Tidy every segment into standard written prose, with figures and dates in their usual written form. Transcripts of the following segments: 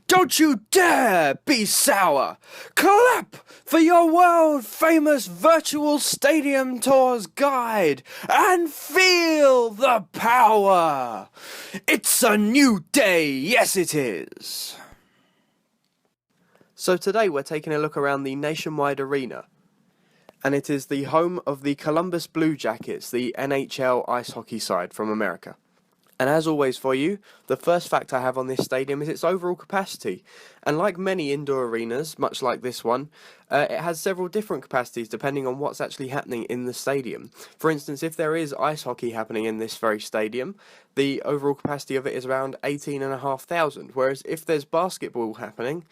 Don't you dare be sour! Clap for your world-famous Virtual Stadium Tours guide and feel the power! It's a new day, yes it is! So today we're taking a look around the Nationwide Arena, and it is the home of the Columbus Blue Jackets, the NHL ice hockey side from America. And as always for you, the first fact I have on this stadium is its overall capacity. And like many indoor arenas, much like this one, it has several different capacities depending on what's actually happening in the stadium. For instance, if there is ice hockey happening in this very stadium, the overall capacity of it is around 18,500. Whereas if there's basketball happening,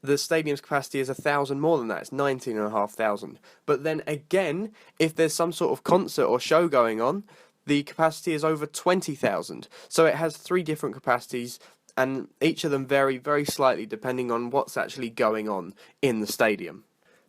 the stadium's capacity is 1,000 more than that, it's 19,500. But then again, if there's some sort of concert or show going on, the capacity is over 20,000. So it has three different capacities, and each of them vary very slightly depending on what's actually going on in the stadium.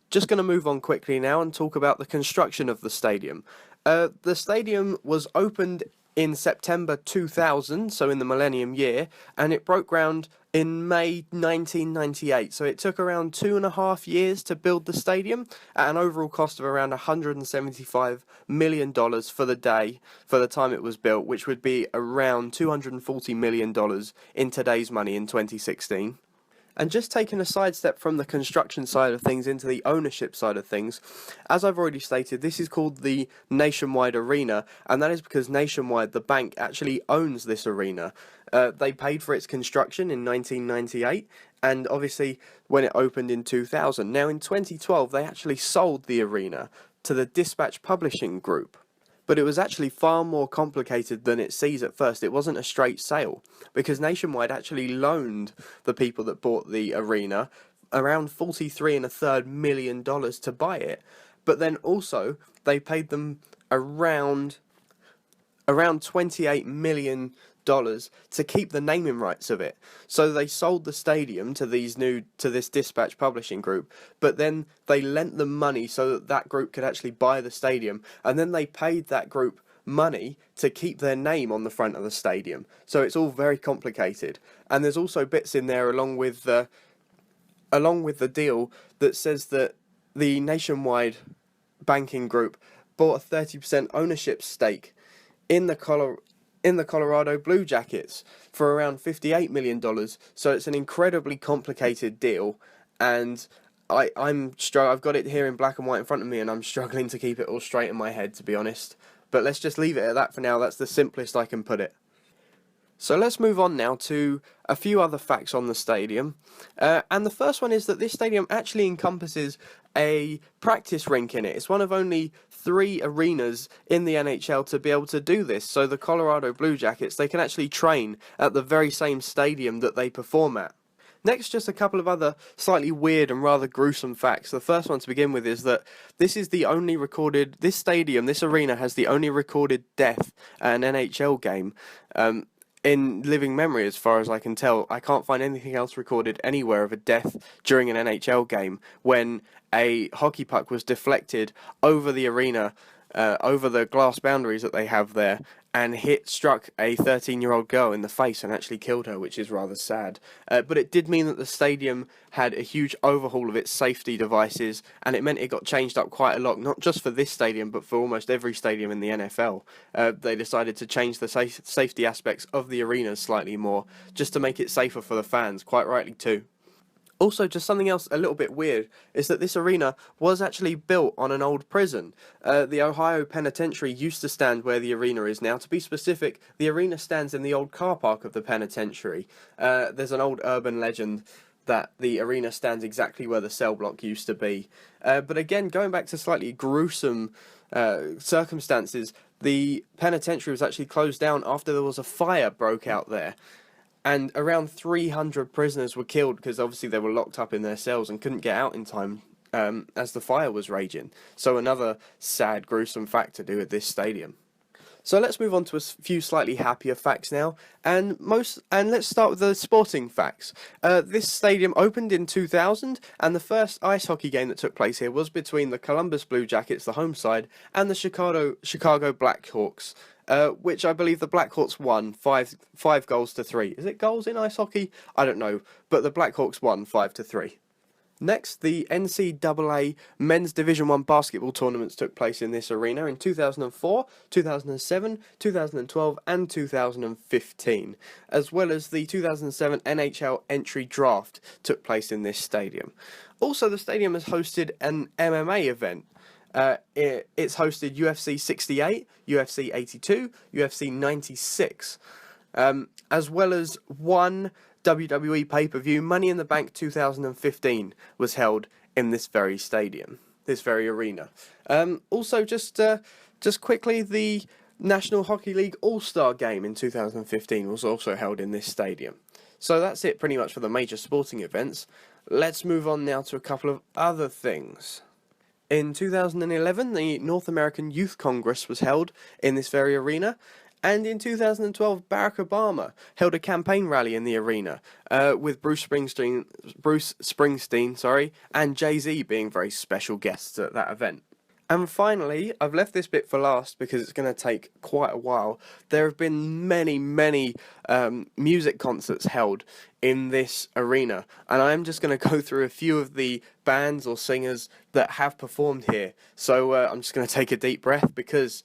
Just going to move on quickly now and talk about the construction of the stadium. The stadium was opened in September 2000, so in the millennium year, and it broke ground in May 1998, so it took around 2.5 years to build the stadium at an overall cost of around $175 million for the time it was built, which would be around $240 million in today's money in 2016. And just taking a sidestep from the construction side of things into the ownership side of things, as I've already stated, this is called the Nationwide Arena, and that is because Nationwide, the bank, actually owns this arena. They paid for its construction in 1998, and obviously when it opened in 2000. Now in 2012, they actually sold the arena to the Dispatch Publishing Group. But it was actually far more complicated than it seems at first. It wasn't a straight sale, because Nationwide actually loaned the people that bought the arena around $43.33 million to buy it. But then also, they paid them around $28 million to keep the naming rights of it. So they sold the stadium to this Dispatch Publishing Group, but then they lent them money so that group could actually buy the stadium, and then they paid that group money to keep their name on the front of the stadium. So it's all very complicated, and there's also bits in there along with the deal that says that the Nationwide banking group bought a 30% ownership stake in the Colorado Blue Jackets for around $58 million. So it's an incredibly complicated deal, and I've got it here in black and white in front of me, and I'm struggling to keep it all straight in my head, to be honest. But let's just leave it at that for now. That's the simplest I can put it. So let's move on now to a few other facts on the stadium. And the first one is that this stadium actually encompasses a practice rink in it. It's one of only 3 arenas in the NHL to be able to do this. So the Colorado Blue Jackets, they can actually train at the very same stadium that they perform at. Next, just a couple of other slightly weird and rather gruesome facts. The first one to begin with is that this arena has the only recorded death at an NHL game. In living memory, as far as I can tell, I can't find anything else recorded anywhere of a death during an NHL game when a hockey puck was deflected over the arena, over the glass boundaries that they have there, and struck a 13-year-old girl in the face and actually killed her, which is rather sad. But it did mean that the stadium had a huge overhaul of its safety devices, and it meant it got changed up quite a lot, not just for this stadium, but for almost every stadium in the NFL. They decided to change the safety aspects of the arenas slightly more, just to make it safer for the fans, quite rightly too. Also, just something else a little bit weird is that this arena was actually built on an old prison. The Ohio Penitentiary used to stand where the arena is now. To be specific, the arena stands in the old car park of the penitentiary. There's an old urban legend that the arena stands exactly where the cell block used to be. But again, going back to slightly gruesome circumstances, the penitentiary was actually closed down after there was a fire broke out there. And around 300 prisoners were killed because obviously they were locked up in their cells and couldn't get out in time as the fire was raging. So another sad, gruesome fact to do with this stadium. So let's move on to a few slightly happier facts now, and let's start with the sporting facts. This stadium opened in 2000, and the first ice hockey game that took place here was between the Columbus Blue Jackets, the home side, and the Chicago Blackhawks, which I believe the Blackhawks won 5-3. Is it goals in ice hockey? I don't know, but the Blackhawks won 5-3. Next, the NCAA Men's Division 1 basketball tournaments took place in this arena in 2004, 2007, 2012 and 2015, as well as the 2007 NHL entry draft took place in this stadium. Also, the stadium has hosted an MMA event. It's hosted UFC 68, UFC 82, UFC 96, as well as one WWE pay-per-view. Money in the Bank 2015 was held in this very stadium, this very arena. Also, just quickly, the National Hockey League All-Star Game in 2015 was also held in this stadium. So that's it pretty much for the major sporting events. Let's move on now to a couple of other things. In 2011, the North American Youth Congress was held in this very arena. And in 2012, Barack Obama held a campaign rally in the arena, with Bruce Springsteen, and Jay-Z being very special guests at that event. And finally, I've left this bit for last because it's going to take quite a while. There have been many music concerts held in this arena, and I'm just going to go through a few of the bands or singers that have performed here. So I'm just going to take a deep breath because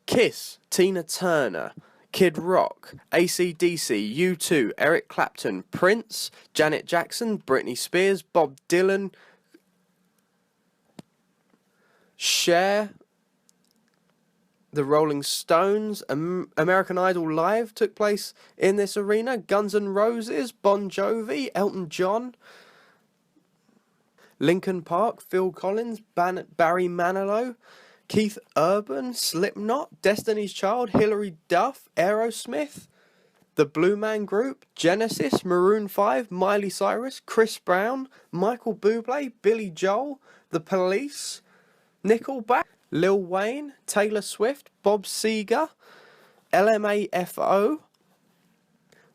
Kiss, Tina Turner, Kid Rock, AC/DC, U2, Eric Clapton, Prince, Janet Jackson, Britney Spears, Bob Dylan, Cher, the Rolling Stones, American Idol Live took place in this arena, Guns N' Roses, Bon Jovi, Elton John, Linkin Park, Phil Collins, Barry Manilow, Keith Urban, Slipknot, Destiny's Child, Hilary Duff, Aerosmith, the Blue Man Group, Genesis, Maroon 5, Miley Cyrus, Chris Brown, Michael Bublé, Billy Joel, The Police, Nickelback, Lil Wayne, Taylor Swift, Bob Seger, LMAFO,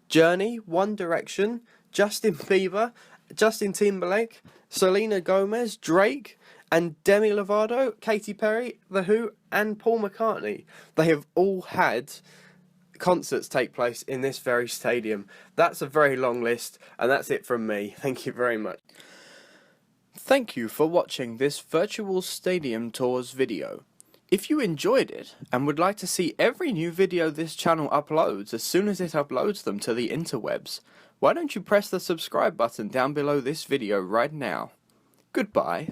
Journey, One Direction, Justin Bieber, Justin Timberlake, Selena Gomez, Drake, and Demi Lovato, Katy Perry, The Who, and Paul McCartney. They have all had concerts take place in this very stadium. That's a very long list, and that's it from me. Thank you very much. Thank you for watching this Virtual Stadium Tours video. If you enjoyed it, and would like to see every new video this channel uploads as soon as it uploads them to the interwebs, why don't you press the subscribe button down below this video right now. Goodbye.